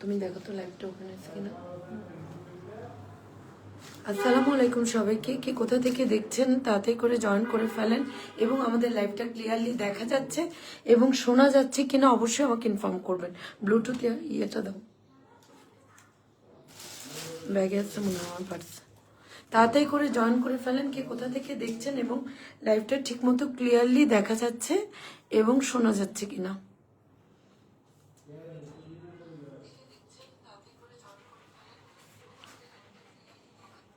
তুমি দেখো তো লাইভটা ওপেন আছে কিনা। আসসালামু আলাইকুম সবাইকে, কে কোথা থেকে দেখছেন তাড়াতাড়ি করে জয়েন করে ফেলেন এবং আমাদের লাইভটা ক্লিয়ারলি দেখা যাচ্ছে এবং শোনা যাচ্ছে কিনা অবশ্যই আমাকে ইনফর্ম করবেন। ব্লুটুথ ইয়েটা দাও, ব্যাগে আছে মনে হয় আমার পার্স। তাড়াতাড়ি করে জয়েন করে ফেলেন কে কোথা থেকে দেখছেন এবং লাইভটা ঠিকমতো ক্লিয়ারলি দেখা যাচ্ছে এবং শোনা যাচ্ছে কিনা।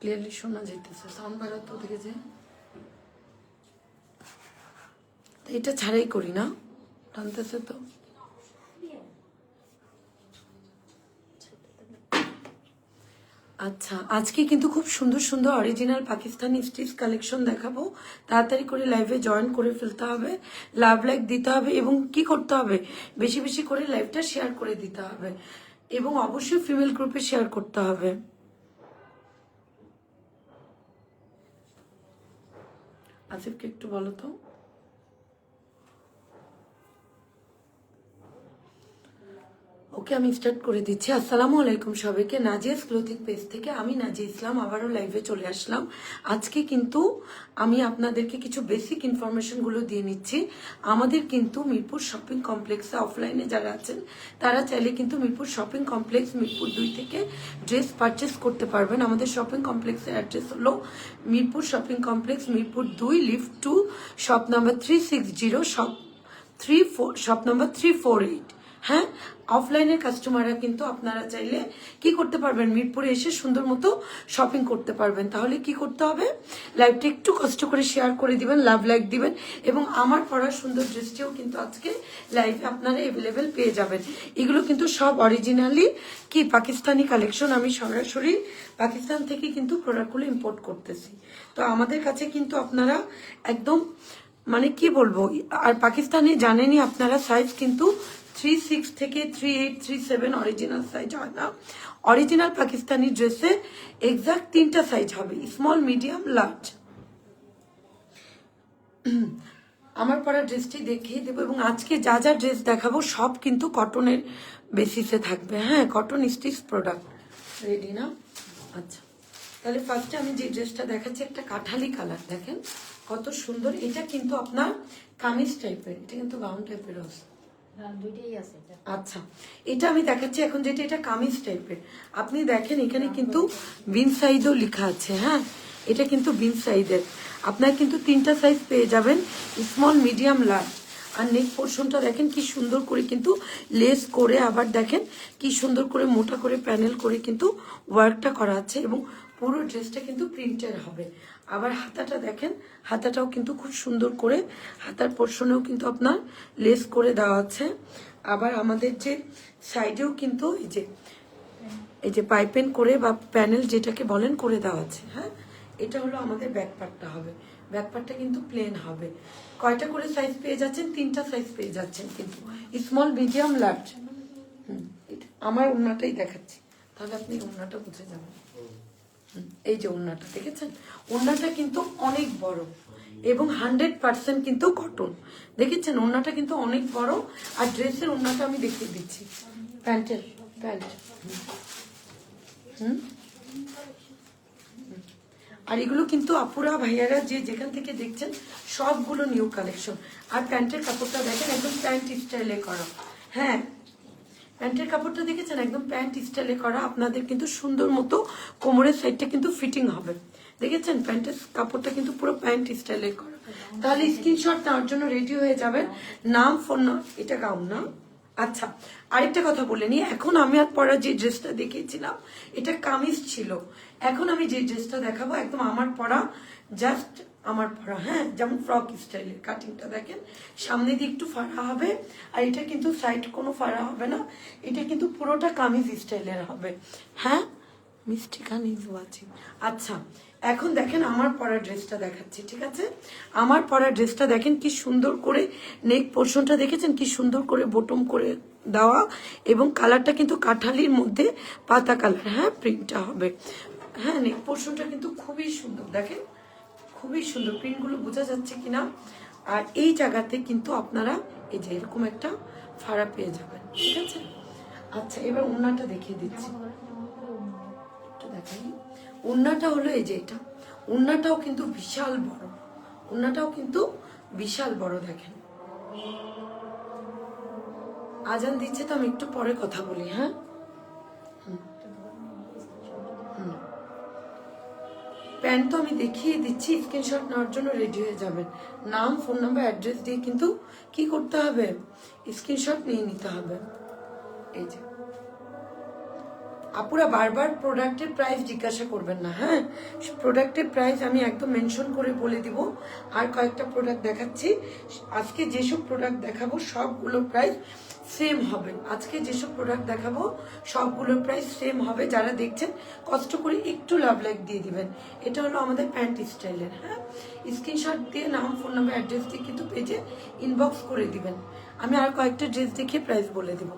ক্লিয়ারলি শোনা যাইতেছে, সাউন্ড বাড়াতো দেখে যে এটা ছাড়াই করি না, টানতেছে তো। আচ্ছা, আজকে কিন্তু খুব সুন্দর সুন্দর অরিজিনাল পাকিস্তানি স্টিচ কালেকশন দেখাবো। তাড়াতাড়ি করে লাইভে জয়েন করে ফেলতে হবে, লাভ লাইক দিতে হবে এবং কি করতে হবে, বেশি বেশি করে লাইভটা শেয়ার করে দিতে হবে এবং অবশ্যই ফিমেল গ্রুপে শেয়ার করতে হবে। আসিফকে একটু বলো তো। ওকে, আমি স্টার্ট করে দিচ্ছি। আসসালামু আলাইকুম সবাইকে, নাজিয়াস ক্লোথিং পেজ থেকে আমি নাজিয়া ইসলাম আবারও লাইভে চলে আসলাম। আজকে কিন্তু আমি আপনাদেরকে কিছু বেসিক ইনফরমেশনগুলো দিয়ে নিচ্ছি। আমাদের কিন্তু মিরপুর শপিং কমপ্লেক্সে অফলাইনে যারা আছেন তারা চাইলে কিন্তু মিরপুর শপিং কমপ্লেক্স মিরপুর 2 থেকে ড্রেস পারচেস করতে পারবেন। আমাদের শপিং কমপ্লেক্সের অ্যাড্রেস হলো Mirpur shopping complex, Mirpur 2, lift 2, shop number 360, shop number 348। হ্যাঁ, অফলাইনের কাস্টমাররা কিন্তু আপনারা চাইলে কি করতে পারবেন, মিরপুরে এসে সুন্দর মতো শপিং করতে পারবেন। তাহলে কি করতে হবে, লাইভটা একটু কষ্ট করে শেয়ার করে দিবেন, লাভ লাইক দিবেন এবং আমার পরা সুন্দর ড্রেসটিও কিন্তু আজকে লাইভে আপনারা অ্যাভেলেবেল পেয়ে যাবেন। এগুলো কিন্তু সব অরিজিনালি কি পাকিস্তানি কালেকশন, আমি সরাসরি পাকিস্তান থেকে কিন্তু প্রোডাক্টগুলো ইম্পোর্ট করতেছি। তো আমাদের কাছে কিন্তু আপনারা একদম মানে কি বলবো, আর পাকিস্তানি জানেনই আপনারা সাইজ কিন্তু 36 থেকে 38, 37 অরিজিনাল সাইজ হয় না। অরিজিনাল পাকিস্তানি ড্রেসে এক্সাক্ট 3টা সাইজ হবে, স্মল, মিডিয়াম, লার্জ। আমার পরা ড্রেসটি দেখিয়ে দেবো এবং আজকে যা যা ড্রেস দেখাবো সব কিন্তু কটনের বেসিসে থাকবে। হ্যাঁ, কটন স্টিচ প্রোডাক্ট। রেডি না? আচ্ছা, তাহলে ফার্স্টে আমি যে ড্রেসটা দেখাচ্ছি একটা কাঠালি কালার, দেখেন কত সুন্দর। এটা কিন্তু আপনার কামিজ টাইপের, এটা কিন্তু গাউন টাইপের আছে। আচ্ছা, এটা আমি দেখাচ্ছি এখন যেটা, এটা কামিজ টাইপের। আপনি দেখেন এখানে কিন্তু বিন সাইজও লেখা আছে। হ্যাঁ, এটা কিন্তু বিন সাইজের। আপনার কিন্তু 3টা সাইজ পেয়ে যাবেন, স্মল, মিডিয়াম, লার্জ। আর নেক পোর্শনটা দেখেন কি সুন্দর করে কিন্তু লেস করে, আবার দেখেন কি সুন্দর করে মোটা করে প্যানেল করে কিন্তু ওয়ার্কটা করা আছে এবং পুরো ড্রেসটা কিন্তু প্রিন্টের হবে। আবার হাতাটা দেখেন, হাতাটাও কিন্তু খুব সুন্দর করে হাতার পোর্শনেও কিন্তু আপনার লেস করে দেওয়া আছে। আবার আমাদের যে সাইডেও কিন্তু এই যে পাইপেন করে বা প্যানেল যেটাকে বলেন করে দেওয়া আছে। হ্যাঁ, এটা হলো আমাদের ব্যাক পার্টটা হবে। ব্যাক পার্টটা কিন্তু প্লেন হবে। কয়টা করে সাইজ পেয়ে যাচ্ছেন, 3টা সাইজ পেয়ে যাচ্ছেন কিন্তু, স্মল, মিডিয়াম, লার্জ। আমার ওড়নাটাই দেখাচ্ছি, তাহলে আপনি ওড়নাটা বুঝে যাবেন। এই যে ওড়নাটা দেখেছেন, ওড়নাটা কিন্তু অনেক বড় এবং 100% কিন্তু কটন। দেখেছেন ওড়নাটা কিন্তু অনেক বড়। আর ড্রেসের ওড়নাটা আমি দেখিয়ে দিচ্ছি, প্যান্ট। আর এগুলো কিন্তু আপুরা ভাইয়ারা যে যেখান থেকে দেখছেন সবগুলো নিউ কালেকশন। আর প্যান্টের কাপড়টা দেখেন একদম প্যান্ট স্টাইলে করা। হ্যাঁ, প্যান্টের কাপড়টা দেখেছেন একদম প্যান্ট স্টাইলে করা। আপনাদের কিন্তু সুন্দর মতো কোমরের সাইডটা কিন্তু ফিটিং হবে। দেখেছেন প্যান্টের কাপড়টা কিন্তু পুরো প্যান্ট স্টাইলে করা। তাহলে স্ক্রিনশট নেওয়ার জন্য রেডি হয়ে যাবেন, নাম, ফোন নাম্বার। এটা গাউন না? আচ্ছা, আরেকটা কথা বলে নি, এখন আমি আর পরা যে ড্রেসটা দেখিয়েছিলাম এটা কামিজ ছিল। এখন আমি যে ড্রেসটা দেখাবো একদম আমার পরা, জাস্ট আমার পরা। হ্যাঁ, যেমন ফ্রক স্টাইলের কাটিংটা দেখেন, সামনে দিয়ে একটু ফাড়া হবে আর এটা কিন্তু সাইড কোনো ফাড়া হবে না, এটা কিন্তু পুরোটা কামিজ স্টাইলের হবে। হ্যাঁ, মিষ্টি খান ইজ ওয়াচিং। আচ্ছা, এখন দেখেন আমার পরা ড্রেসটা দেখাচ্ছি, ঠিক আছে? আমার পরা ড্রেসটা দেখেন কি সুন্দর করে নেক পোর্শনটা দেখেছেন কি সুন্দর করে বটম করে দেওয়া এবং কালারটা কিন্তু কাঠালির মধ্যে পাতা কালার। হ্যাঁ, প্রিন্টটা হবে। হ্যাঁ, নেক পোর্শনটা কিন্তু খুবই সুন্দর, দেখেন খুবই সুন্দর, প্রিন্টগুলো বোঝা যাচ্ছে কিনা। আর এই জায়গাতে কিন্তু আপনারা এই যে এরকম একটা ফাড়া পেয়ে যাবেন, ঠিক আছে? আচ্ছা, এবার ওড়নাটা দেখিয়ে দিচ্ছি, একটু দেখাই। ওড়নাটা হলো এই যে এটা, ওড়নাটাও কিন্তু বিশাল বড়, ওড়নাটাও কিন্তু বিশাল বড়। দেখেন আজান দিচ্ছে তো, আমি একটু পরে কথা বলি। হ্যাঁ, প্যান্ট তো আমি দেখিয়ে দিচ্ছি, স্ক্রিনশট নেওয়ার জন্য রেডি হয়ে যাবেন। নাম, ফোন নাম্বার, অ্যাড্রেস দিয়ে কিন্তু কি করতে হবে, স্ক্রিনশট নিয়ে নিতে হবে। এই যে আপুরা বারবার প্রোডাক্টের প্রাইস জিজ্ঞাসা করবেন না। হ্যাঁ, প্রোডাক্টের প্রাইস আমি একদম মেনশন করে বলে দিব। আর কয়েকটা প্রোডাক্ট দেখাচ্ছি, আজকে যেসব প্রোডাক্ট দেখাবো সবগুলো প্রাইস সেম হবে। আজকে যেসব প্রোডাক্ট দেখাবো সবগুলোর প্রাইস সেম হবে। যারা দেখছেন কষ্ট করে একটু লাভ লাইক দিয়ে দিবেন। এটা হলো আমাদের প্যান্ট স্টাইলের। হ্যাঁ, স্ক্রিনশট দিয়ে নাম, ফোন নাম্বার, অ্যাড্রেস দিয়ে কিন্তু পেজে ইনবক্স করে দিবেন। আমি আর কয়েকটা ড্রেস দেখিয়ে প্রাইস বলে দেবো।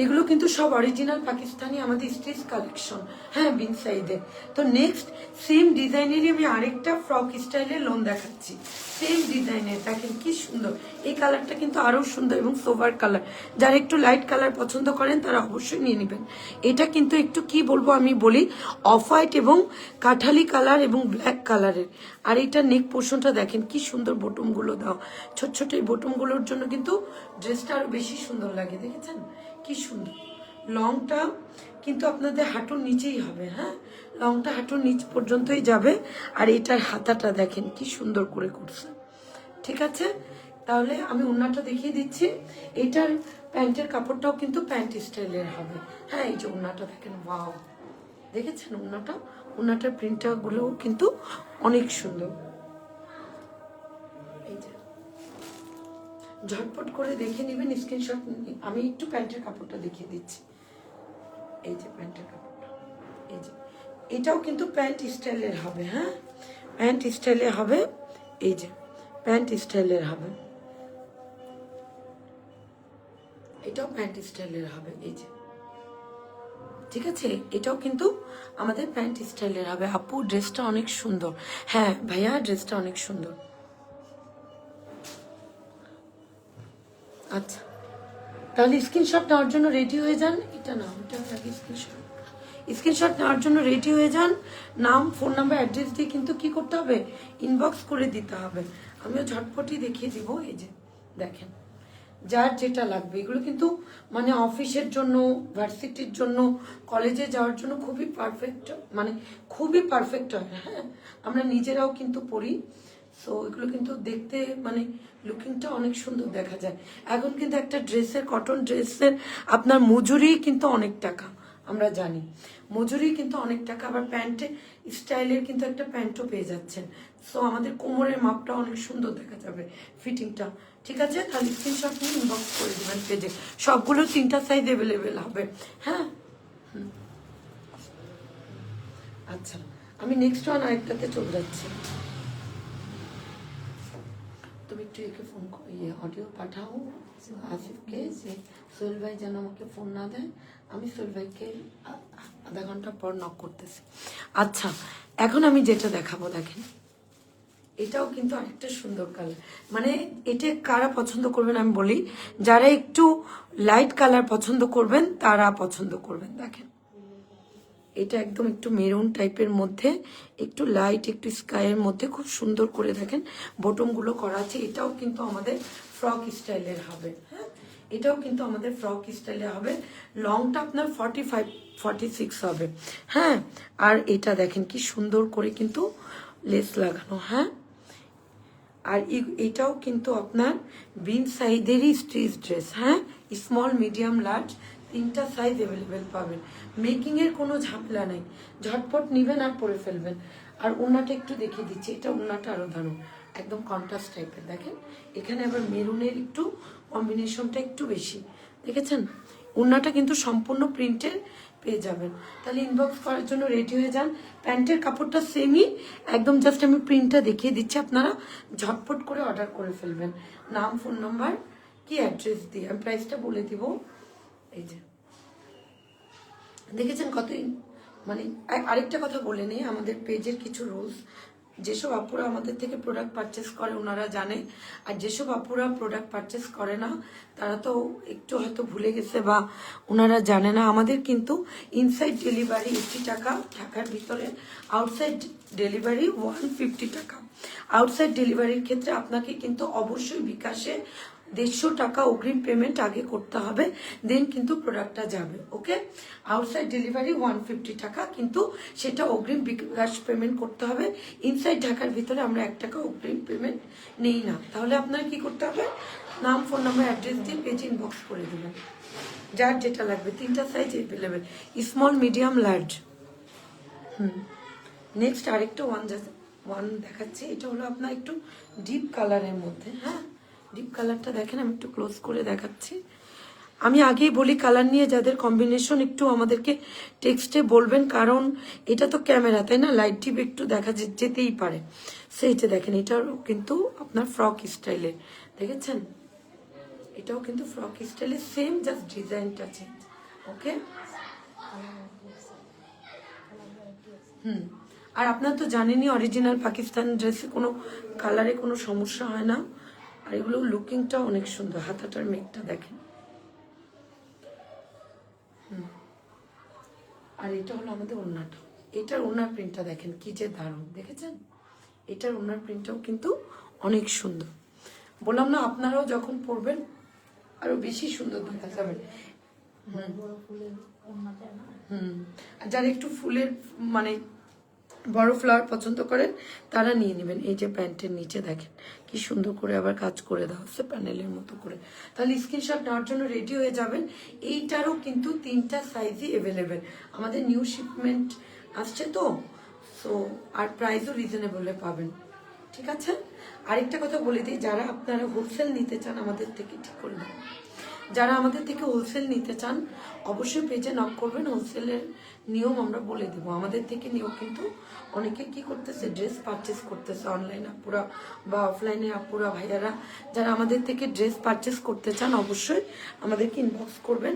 এগুলো কিন্তু সব অরিজিনাল পাকিস্তানি আমাদের স্টিচ কালেকশন। হ্যাঁ, বিন সাইডে। তো নেক্সট সেম ডিজাইনেরই আমি আরেকটা ফ্রক স্টাইলের লোন দেখাচ্ছি, সেম ডিজাইনের। দেখেন কি সুন্দর, এই কালারটা কিন্তু আরো সুন্দর এবং সোভার কালার। যারা একটু লাইট কালার পছন্দ করেন তারা অবশ্যই নিয়ে নেবেন। এটা কিন্তু একটু কি বলবো আমি বলি, অফ হোয়াইট এবং কাঠালি কালার এবং ব্ল্যাক কালারের। আর এটা নেক পোর্শনটা দেখেন কি সুন্দর, বোটমগুলো দাও ছোট ছোট। এই বোটমগুলোর জন্য কিন্তু ড্রেসটা আরো বেশি সুন্দর লাগে। দেখেছেন কি সুন্দর, লংটা কিন্তু আপনাদের হাঁটুর নিচেই হবে। হ্যাঁ, লংটা হাঁটুর নিচ পর্যন্তই যাবে। আর এটার হাতাটা দেখেন কি সুন্দর করে করছে। ঠিক আছে, তাহলে আমি ওড়নাটা দেখিয়ে দিচ্ছি। এটার প্যান্টের কাপড়টাও কিন্তু প্যান্ট স্টাইলের হবে। হ্যাঁ, এই যে ওড়নাটা দেখেন, ওয়াও, দেখেছেন ওড়নাটা, ওড়নাটার প্রিন্টগুলোও কিন্তু অনেক সুন্দর। এই যে ঝটপট করে দেখে নেবেন, স্ক্রিনশট। আমি একটু প্যান্টের কাপড়টা দেখিয়ে দিচ্ছি। এই যে প্যান্টের কাপড়টা, এই যে এটাও কিন্তু প্যান্ট স্টাইলের হবে। হ্যাঁ, প্যান্ট স্টাইলের হবে। এই যে প্যান্ট স্টাইলের হবে, এটাও প্যান্ট স্টাইলের হবে। এই যে ঠিক আছে, এটাও কিন্তু আমাদের প্যান্ট স্টাইলের হবে। আপু ড্রেসটা অনেক সুন্দর। হ্যাঁ ভাইয়া, ড্রেসটা অনেক সুন্দর। আচ্ছা, তাহলে স্ক্রিনশট নেওয়ার জন্য রেডি হয়ে যান। এটা না, এটা আগে স্ক্রিনশট নেওয়ার জন্য রেডি হয়ে যান। নাম, ফোন নাম্বার, অ্যাড্রেস দিয়ে কিন্তু কি করতে হবে, ইনবক্স করে দিতে হবে। আমিও ঝটপটই দেখিয়ে দিব। এই যে দেখেন, যার যেটা লাগবে, এগুলো কিন্তু মানে অফিসের জন্য, ভার্সিটির জন্য, কলেজে যাওয়ার জন্য খুবই পারফেক্ট, মানে খুবই পারফেক্ট হয়। হ্যাঁ, আমরা নিজেরাও কিন্তু পড়ি। সো এগুলো কিন্তু দেখতে মানে লুকিংটা অনেক সুন্দর দেখা যায়। এখন কিন্তু একটা ড্রেসের, কটন ড্রেসের আপনার মজুরি কিন্তু অনেক টাকা, আমরা জানি মজুরি কিন্তু অনেক টাকা। আবার প্যান্টে স্টাইলের কিন্তু একটা প্যান্টও পেয়ে যাচ্ছেন। সো আমাদের কোমরের মাপটা অনেক সুন্দর দেখা যাবে, ফিটিংটা। ঠিক আছে, তাহলে স্ক্রিনশট নিয়ে ইনবক্স করে দেবেন পেজে। সবগুলো 3টা সাইজ অ্যাভেলেবেল হবে। হ্যাঁ, আচ্ছা, আমি নেক্সট ওয়ান আরেকটাতে চলে যাচ্ছি। তুমি একটু একে ফোন অডিও পাঠাও আসিফকে, যে সোহেল ভাই যেন আমাকে ফোন না দেয়। আমি সোহেল ভাইকে আধা ঘন্টা পর নক করতেছি। আচ্ছা, এখন আমি যেটা দেখাবো দেখেন, এটাও কিন্তু আরেকটা সুন্দর কালার। মানে এটা কারা পছন্দ করবেন আমি বলি, যারা একটু লাইট কালার পছন্দ করবেন তারা পছন্দ করবেন। দেখেন এটা একদম একটু মেরুন টাইপের মধ্যে, একটু লাইট, একটু স্কাইয়ের মধ্যে খুব সুন্দর করে দেখেন বটমগুলো করা আছে। এটাও কিন্তু আমাদের ফ্রক স্টাইলের হবে। হ্যাঁ, এটাও কিন্তু আমাদের ফ্রক স্টাইলে হবে। লংটা আপনার 45, 46 হবে। হ্যাঁ, আর এটা দেখেন কি সুন্দর করে কিন্তু লেস লাগানো। হ্যাঁ, আর এটাও কিন্তু আপনার বিন সাইজেরই স্ট্রিচ ড্রেস। হ্যাঁ, স্মল, মিডিয়াম, লার্জ 3টা সাইজ অ্যাভেলেবেল পাবেন। মেকিংয়ের কোনো ঝামেলা নেই, ঝটপট নেবেন আর পরে ফেলবেন। আর ওড়নাটা একটু দেখিয়ে দিচ্ছি, এটা ওড়নাটা আরও দারুণ, একদম কন্ট্রাস্ট টাইপের। দেখেন এখানে আবার মেরুনের একটু কম্বিনেশনটা একটু বেশি, দেখেছেন। ওড়নাটা কিন্তু সম্পূর্ণ প্রিন্টের পেয়ে যাবেন। তাহলে ইনবক্স করার জন্য রেডি হয়ে যান। প্যান্টের কাপড়টা সেমই, একদম জাস্ট আমি প্রিন্টটা দেখিয়ে দিচ্ছি, আপনারা ঝটপট করে অর্ডার করে ফেলবেন। নাম, ফোন নাম্বার কি অ্যাড্রেস দিয়ে আমি প্রাইসটা বলে দিব। এই যে দেখেছেন কত, মানে আরেকটা কথা বলে নেই, আমাদের পেজের কিছু রুলস। যেসব আপুরা আমাদের থেকে প্রোডাক্ট পারচেস করে ওনারা জানে, আর যেসব আপুরা প্রোডাক্ট পারচেস করে না তারা তো একটু হয়তো ভুলে গেছে বা ওনারা জানে না, আমাদের কিন্তু ইনসাইড ডেলিভারি 80 টাকা ঢাকার ভিতরে, আউটসাইড ডেলিভারি 150 টাকা। আউটসাইড ডেলিভারির ক্ষেত্রে আপনাকে কিন্তু অবশ্যই বিকাশে 150 টাকা অগ্রিম পেমেন্ট আগে করতে হবে, দেন কিন্তু প্রোডাক্টটা যাবে। ওকে, আউটসাইড ডেলিভারি 150 টাকা, কিন্তু সেটা অগ্রিম বিকাশ পেমেন্ট করতে হবে। ইনসাইড ঢাকার ভিতরে আমরা 1 টাকা অগ্রিম পেমেন্ট নেই না। তাহলে আপনার কি করতে হবে, নাম, ফোন নাম্বার, অ্যাড্রেস দিয়ে পেজে ইনবক্স করে দেবেন, যার যেটা লাগবে। 3টা size available, small, medium, large. Next আরেকটা ওয়ান দেখাচ্ছি। এটা হলো আপনার একটু ডিপ কালারের মধ্যে। হ্যাঁ, ডিপ কালারটা দেখেন, আমি একটু ক্লোজ করে দেখাচ্ছি। আমি আগেই বলি, কালার নিয়ে যাদের কম্বিনেশন একটু আমাদেরকে টেক্সটে বলবেন, কারণ এটা তো ক্যামেরা, তাই না, লাইট টিপ একটু দেখা যেতেই পারে। সেইটা দেখেন, এটাও কিন্তু আপনার ফ্রক স্টাইলের, দেখেছেন, এটাও কিন্তু ফ্রক স্টাইলের, সেম, জাস্ট ডিজাইনটা চেঞ্জ। ওকে, আর আপনার তো জানেনই অরিজিনাল পাকিস্তান ড্রেসে কোনো কালারে কোনো সমস্যা হয় না। আর এগুলো লুকিংটা অনেক সুন্দর, হাতাটার মেঘটা দেখেন। আর এটা হলো আমাদের ওড়নাটা, এটার ওড়নার প্রিন্টটা দেখেন কি যে দারুণ, দেখেছেন, এটার ওড়নার প্রিন্টটাও কিন্তু অনেক সুন্দর। বললাম না, আপনারাও যখন পরবেন আরো বেশি সুন্দর দেখা যাবে। আর যারা একটু ফুলের মানে বড় ফ্লাওয়ার পছন্দ করেন তারা নিয়ে নেবেন। এই যে প্যান্টের নিচে দেখেন কি সুন্দর করে আবার কাজ করে দেওয়া হচ্ছে প্যানেলের মতো করে। তাহলে স্ক্রিনশট নেওয়ার জন্য রেডি হয়ে যাবেন। এইটারও কিন্তু 3টা সাইজই অ্যাভেলেবেল, আমাদের নিউ শিপমেন্ট আসছে তো, সো আর প্রাইসও রিজনেবলে পাবেন। ঠিক আছে, আরেকটা কথা বলে দিই, যারা আপনারা হোলসেল নিতে চান আমাদের থেকে, ঠিক করবেন, যারা আমাদের থেকে হোলসেল নিতে চান অবশ্যই পেজে নক করবেন। হোলসেলের নিয়ম আমরা বলে দেবো। আমাদের থেকে নিয়েও কিন্তু অনেকে কি করতেছে, ড্রেস পারচেস করতেছে, অনলাইন আপুরা বা অফলাইনে আপুরা ভাইয়ারা যারা আমাদের থেকে ড্রেস পারচেস করতে চান অবশ্যই আমাদেরকে ইনবক্স করবেন,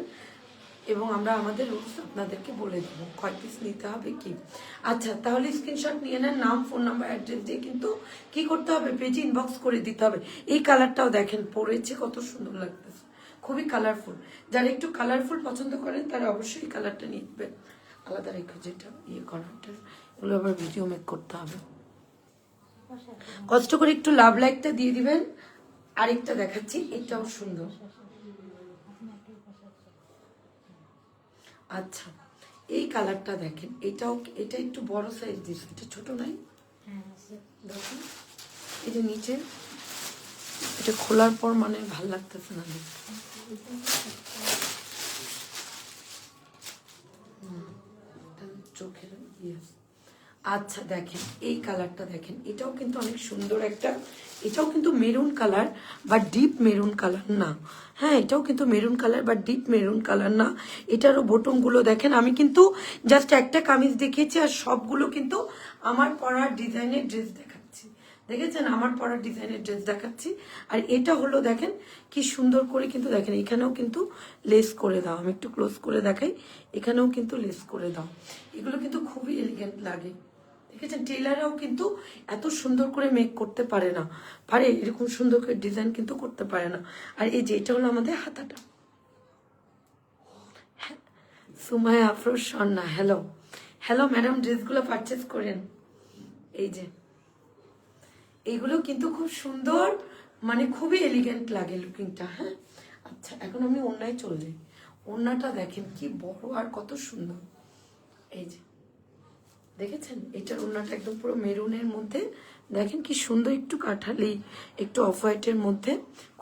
এবং আমরা আমাদের রুলস আপনাদেরকে বলে দেবো কয় পিস নিতে হবে কি। আচ্ছা, তাহলে স্ক্রিনশট নিয়ে নেন, নাম, ফোন নাম্বার, অ্যাড্রেস দিয়ে কিন্তু কি করতে হবে, পেজে ইনবক্স করে দিতে হবে। এই কালারটাও দেখেন, পরেছে কত সুন্দর লাগতেছে, খুবই কালারফুল। যারা একটু কালারফুল পছন্দ করেন তারা অবশ্যই কালারটা নিবেন। আলাদা রেখে যেটা ইয়ে করাটা, এগুলো আবার ভিডিও মেক করতে হবে, কষ্ট করে একটু লাভ লাইকটা দিয়ে দিবেন। আরেকটা দেখাচ্ছি, এটাও সুন্দর। আচ্ছা, এই কালারটা দেখেন, এটা একটু বড় সাইজ দিচ্ছে, এটা ছোট নাই, দেখুন এই যে নিচে, এটা খোলার পর মানে ভাল লাগতেছে না দেখতে। চোখের ইয়ে। আচ্ছা দেখেন, এই কালারটা দেখেন, এটাও কিন্তু অনেক সুন্দর একটা, এটাও কিন্তু মেরুন কালার বা ডিপ মেরুন কালার না। হ্যাঁ, এটাও কিন্তু মেরুন কালার বা ডিপ মেরুন কালার না। এটারও বোটমগুলো দেখেন, আমি কিন্তু জাস্ট একটা কামিজ দেখিয়েছি আর সবগুলো কিন্তু আমার পরার ডিজাইনের ড্রেস দেখাচ্ছি, দেখেছেন, আমার পরার ডিজাইনের ড্রেস দেখাচ্ছি। আর এটা হলো দেখেন কি সুন্দর করে কিন্তু দেখেন, এখানেও কিন্তু লেস করে দাও, আমি একটু ক্লোজ করে দেখাই, এখানেও কিন্তু লেস করে দাও। এগুলো কিন্তু খুবই এলিগেন্ট লাগে, দেখেছেন। টেলাররাও কিন্তু এত সুন্দর করে মেক করতে পারে না, পারে এরকম সুন্দর করে ডিজাইন কিন্তু করতে পারে না। আর এই যে এটা হলো আমাদের হাতাটা। Sumaiya Afroz Swarna, hello hello madam, ড্রেসগুলো পারচেস করেন। এই যে এইগুলো কিন্তু খুব সুন্দর, মানে খুবই এলিগেন্ট লাগে লুকিংটা। হ্যাঁ, আচ্ছা, এখন আমি ওড়নায় চলে যাই। ওড়নাটা দেখেন কি বড় আর কত সুন্দর, এই যে দেখেছেন, এটার ওড়নাটা একদম পুরো মেরুনের মধ্যে, দেখেন কি সুন্দর, একটু কাঠালি, একটু অফ হোয়াইটের মধ্যে,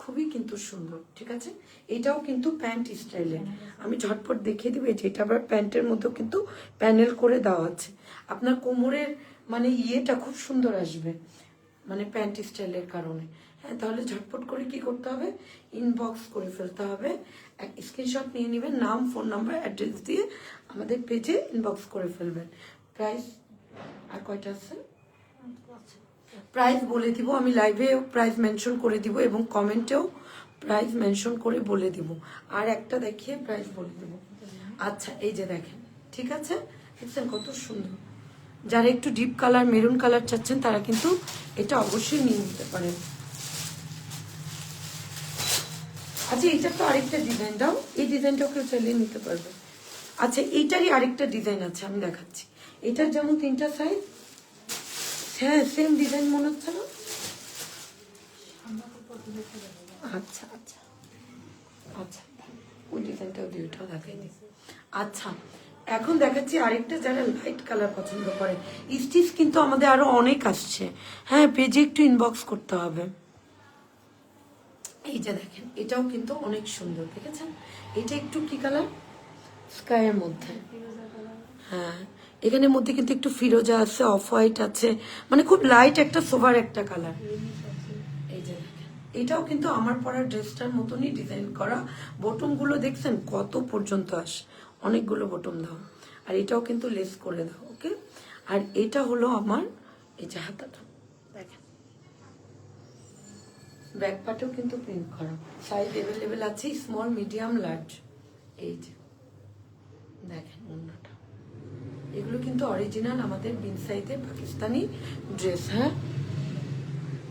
খুবই কিন্তু সুন্দর। ঠিক আছে, এটাও কিন্তু প্যান্ট স্টাইলের, আমি ঝটপট দেখিয়ে দিব। এই যে এটা আবার প্যান্টের মধ্যেও কিন্তু প্যানেল করে দেওয়া আছে, আপনার কোমরের মানে ইয়েটা খুব সুন্দর আসবে, মানে প্যান্ট স্টাইলের কারণে। হ্যাঁ, তাহলে ঝটপট করে কি করতে হবে, ইনবক্স করে ফেলতে হবে, এক স্ক্রিনশট নিয়ে নেবেন, নাম, ফোন নাম্বার, অ্যাড্রেস দিয়ে আমাদের পেজে ইনবক্স করে ফেলবেন। প্রাইস আর কয়টা আছে, প্রাইস বলে দিব, আমি লাইভেও প্রাইস মেনশন করে দিব এবং কমেন্টেও প্রাইস মেনশন করে বলে দিব, আর একটা দেখিয়ে প্রাইস বলে দিব। আচ্ছা, এই যে দেখেন, ঠিক আছে, দেখছেন কত সুন্দর, যারা একটু ডিপ কালার মেরুন কালার চাচ্ছেন তারা কিন্তু এটা অবশ্যই নিয়ে নিতে পারেন। আচ্ছা এইটার তো আরেকটা ডিজাইন দাও, এই ডিজাইনটাও কেউ চাইলে নিতে পারবে। আচ্ছা এইটারই আরেকটা ডিজাইন আছে, আমি দেখাচ্ছি। এটার যেমন 3টা সাইজ, হ্যাঁ সেম ডিজাইন মনে হচ্ছে না? আচ্ছা আচ্ছা আচ্ছা, ওই ডিজাইনটাও দিই, ওইটাও দেখাই দিই। আচ্ছা এখন দেখাচ্ছি আরেকটা, যারা লাইট কালার পছন্দ করে। স্টিচ কিন্তু আমাদের আরো অনেক আসছে, হ্যাঁ পেজে একটু ইনবক্স করতে হবে। এই যে দেখেন এটাও কিন্তু অনেক সুন্দর, দেখেছেন? এটা একটু কি কালার, স্কাইয়ের মধ্যে, হ্যাঁ এখানের মধ্যে কিন্তু একটু ফিরোজা আছে, অফ হোয়াইট আছে, মানে খুব লাইট একটা সোভার একটা কালার। এই যে দেখেন এটাও কিন্তু আমার পরা ড্রেসটার মতনই ডিজাইন করা। বটম গুলো দেখছেন কত পর্যন্ত আসে, অনেকগুলো বটম দাও। আর এটাও কিন্তু লেস করে দাও, ওকে। আর এটা হলো আমার এই যে হাতাটা, দেখেন ব্যাক পার্টেও কিন্তু প্রিন্ট করা, সাইজ অ্যাভেলেবেল আছে, স্মল মিডিয়াম লার্জ। এই যে দেখেন অন্যটা, এগুলো কিন্তু অরিজিনাল আমাদের বিনসাইতে পাকিস্তানি ড্রেস, হ্যাঁ।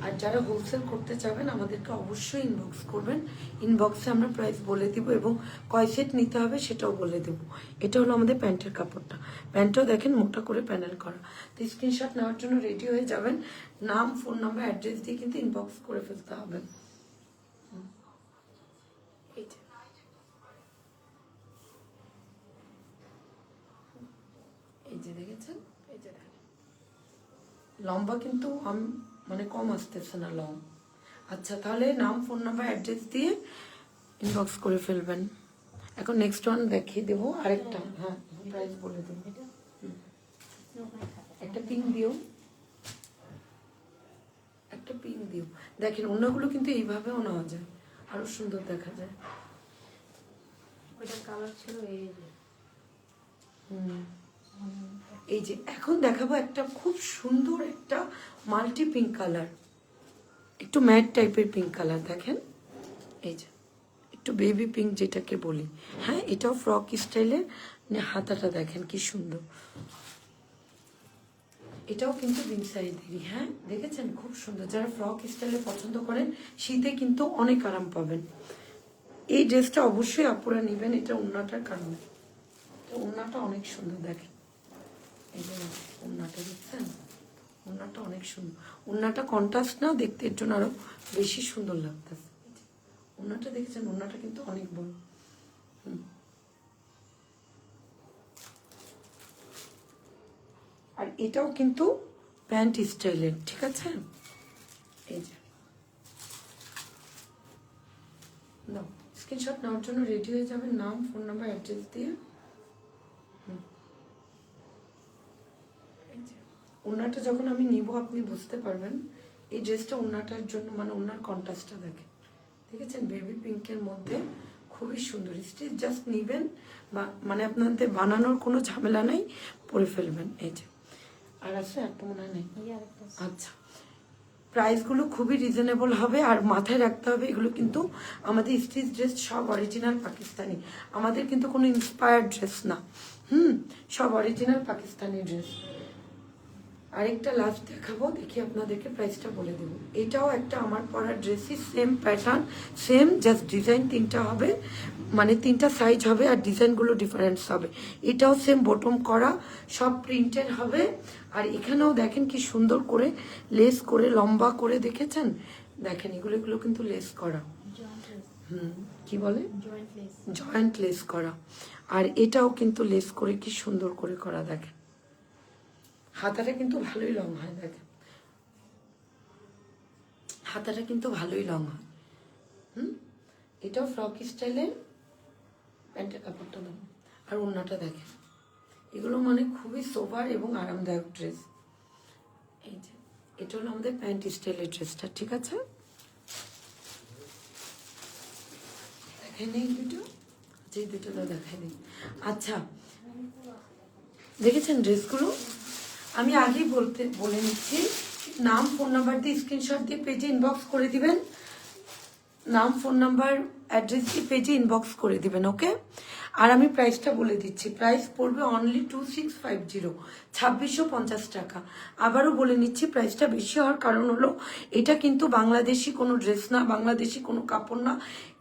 আর যারা হোলসেল করতে চাবেন আমাদেরকে অবশ্যই ইনবক্স করবেন, ইনবক্সে আমরা প্রাইস বলে দিব এবং কয় সেট নিতে হবে সেটাও বলে দেব। এটা হলো আমাদের প্যান্টের কাপড়টা, প্যান্টটাও দেখেন মোটা করে প্যানেল করা। তো স্ক্রিনশট নেওয়ার জন্য রেডি হয়ে যাবেন, নাম ফোন নাম্বার অ্যাড্রেস দিয়ে কিন্তু ইনবক্স করে ফেলতে হবে। এই যে এই যে দেখেছেন, এই যে দেখেন লম্বা কিন্তু মানে কম আসতেছে না লং। আচ্ছা তাহলে নাম ফোন নাম্বার অ্যাড্রেস দিয়ে ইনবক্স করে ফেলবেন। এখন নেক্সট ওয়ান দেখিয়ে দেবো আরেকটা, হ্যাঁ প্রাইস বলে দেবো। একটা পিঙ্ক দিও, একটা পিঙ্ক দিও। দেখেন অন্যগুলো কিন্তু এইভাবেও নেওয়া যায়, আরো সুন্দর দেখা যায়। ওইটা কালার ছিল এই যে, এই যে এখন দেখাবো একটা খুব সুন্দর একটা মাল্টি পিঙ্ক কালার, একটু ম্যাট টাইপের পিঙ্ক কালার। দেখেন এই যে একটু বেবি পিঙ্ক যেটাকে বলি, হ্যাঁ এটাও ফ্রক স্টাইলের। হাতাটা দেখেন কি সুন্দর, এটাও কিন্তু বিনসাইদেরই, হ্যাঁ দেখেছেন খুব সুন্দর। যারা ফ্রক স্টাইলে পছন্দ করেন শীতে কিন্তু অনেক আরাম পাবেন। এই ড্রেসটা অবশ্যই আপুরা নেবেন, এটা ওড়নাটার কারণে, ওড়নাটা অনেক সুন্দর। দেখেন এই যে ওড়নাটা দেখছেন, ওড়নাটা অনেক সুন্দর, ওড়নাটা কন্ট্রাস্ট না দেখতে, এর জন্য আরো বেশি সুন্দর লাগতেছে। ওড়নাটা দেখেছেন, ওড়নাটা কিন্তু অনেক বড়। আর এটাও কিন্তু প্যান্ট স্টাইলের, ঠিক আছে? এই যে নাও স্ক্রিনশট নেওয়ার জন্য রেডি হয়ে যাবেন, নাম ফোন নাম্বার অ্যাড্রেস দিয়ে। ওড়নাটা যখন আমি নিব আপনি বুঝতে পারবেন এই ড্রেসটা ওড়নাটার জন্য, মানে ওড়নার কন্ট্রাস্টটা দেখেন, দেখেছেন বেবি পিঙ্কের মধ্যে খুবই সুন্দর। স্টিচ জাস্ট নিবেন, মানে আপনাদের বানানোর কোনো ঝামেলা নেই, পরে ফেলবেন। এই যে আর আছে একটা মনে হয় নেই। আচ্ছা প্রাইসগুলো খুবই রিজনেবল হবে, আর মাথায় রাখতে হবে এগুলো কিন্তু আমাদের স্টিচ ড্রেস সব অরিজিনাল পাকিস্তানি, আমাদের কিন্তু কোনো ইন্সপায়ার্ড ড্রেস না, সব অরিজিনাল পাকিস্তানি ড্রেস। আরেকটা লাস্ট দেখাবো, দেখি আপনাদেরকে প্রাইসটা বলে দেবো। এটাও একটা আমার পরা ড্রেসই, same pattern same, just design 3টা হবে, মানে 3টা সাইজ হবে আর ডিজাইনগুলো ডিফারেন্স হবে। এটাও সেম বটম করা, সব প্রিন্টের হবে। আর এখানেও দেখেন কি সুন্দর করে লেস করে লম্বা করে, দেখেছেন? দেখেন এগুলো এগুলো কিন্তু লেস করা, কি বলে জয়েন্ট লেস করা। আর এটাও কিন্তু লেস করে কি সুন্দর করে করা, দেখেন হাতাটা কিন্তু ভালোই লং হয়, দেখেন হাতাটা কিন্তু ভালোই লং হয়। এটাও ফ্রক স্টাইলে, প্যান্টের কাপড়টা দাম আর ওড়নাটা দেখেন, এগুলো মানে খুবই সোবার এবং আরামদায়ক ড্রেস। এই যে এটা হলো আমাদের প্যান্ট স্টাইলের ড্রেসটা, ঠিক আছে? দেখাই নেই দুটো, যে দুটো দেখাই নেই। আচ্ছা দেখেছেন ড্রেসগুলো, আমি আগেই বলে নিচ্ছি, নাম ফোন নাম্বার দিয়ে স্ক্রিনশট দিয়ে পেজে ইনবক্স করে দিবেন, নাম ফোন নাম্বার অ্যাড্রেস দিয়ে পেজে ইনবক্স করে দিবেন, ওকে? আর আমি প্রাইসটা বলে দিচ্ছি, প্রাইস পড়বে অনলি 2650, 2650 টাকা। আবারও বলে নিচ্ছি, প্রাইসটা বেশি হওয়ার কারণ হলো এটা কিন্তু বাংলাদেশি কোনো ড্রেস না, বাংলাদেশি কোনো কাপড় না,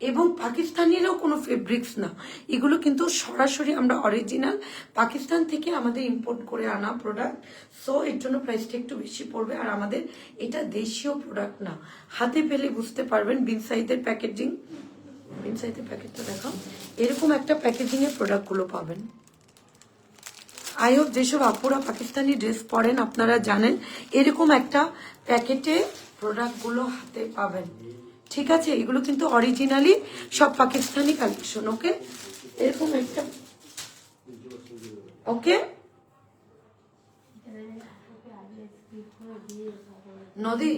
এবং পাকিস্তানিরও কোনো ফেব্রিক্স না। এগুলো কিন্তু সরাসরি আমরা অরিজিনাল পাকিস্তান থেকে আমাদের ইম্পোর্ট করে আনা প্রোডাক্ট। সো এর জন্য প্রাইসটা একটু বেশি পড়বে। আর আমাদের এটা দেশীয় প্রোডাক্ট না, হাতে পেলে বুঝতে পারবেন। বিন সাইজের প্যাকেজিং, বিন সাইজের প্যাকেটটা দেখাও, এরকম একটা প্যাকেজিং এর প্রোডাক্টগুলো পাবেন। আই হোপ যেসব আপুরা পাকিস্তানি ড্রেস পরেন আপনারা জানেন এরকম একটা প্যাকেটে প্রোডাক্টগুলো হাতে পাবেন, ঠিক আছে? এগুলো কিন্তু অরিজিনালি সব পাকিস্তানি কালেকশন, ওকে? এরকম একটা, ওকে? নদী,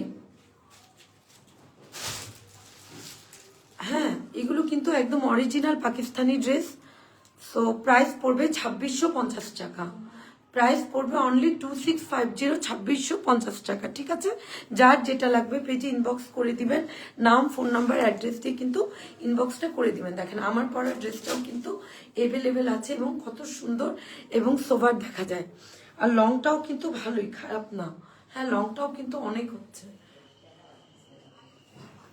হ্যাঁ, এগুলো কিন্তু একদম original Pakistani dress. So price পড়বে 2650 টাকা, প্রাইস পড়বে অনলি 2650, 2650 টাকা, ঠিক আছে? যার যেটা লাগবে পেজে ইনবক্স করে দিবেন, নাম, ফোন নাম্বার, অ্যাড্রেস দিয়ে কিন্তু ইনবক্সটা করে দিবেন। দেখেন আমার পরা ড্রেসটাও কিন্তু এভেলেবেল আছে এবং কত সুন্দর এবং সোভার দেখা যায়। আর লংটাও কিন্তু ভালোই, খারাপ না। হ্যাঁ, লংটাও কিন্তু অনেক হচ্ছে।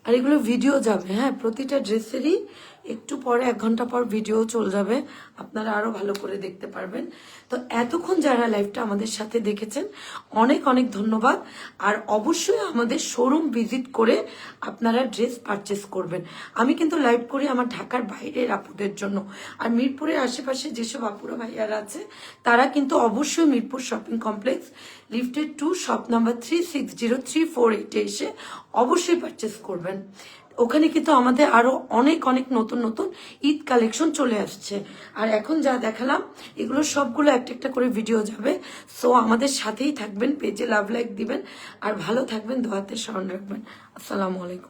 আর এগুলো ভিডিও যাবে, হ্যাঁ, প্রতিটা ড্রেসেরই একটু পরে 1 ঘন্টা পর ভিডিও চলে যাবে, আপনারা আরো ভালো করে দেখতে পারবেন। তো এতক্ষণ যারা লাইভটা আমাদের সাথে দেখেছেন অনেক অনেক ধন্যবাদ। আর অবশ্যই আমাদের শোরুম ভিজিট করে আপনারা ড্রেস পারচেস করবেন। আমি কিন্তু লাইভ করি আমার ঢাকার বাইরের আপুদের জন্য। আর মিরপুরের আশেপাশে যেসব আপুরা ভাইয়ারা আছে তারা কিন্তু অবশ্যই Mirpur shopping complex lifted 2 shop number 360348 এসে অবশ্যই পারচেস করবেন। ওখানে কিন্তু আমাদের আরো অনেক অনেক নতুন নতুন ঈদ কালেকশন চলে আসছে। আর এখন যা দেখালাম এগুলো সবগুলো একটা একটা করে ভিডিও যাবে। সো আমাদের সাথেই থাকবেন, পেজে লাভ লাইক দিবেন, আর ভালো থাকবেন, দোয়াতে স্মরণ রাখবেন। আসসালামু আলাইকুম।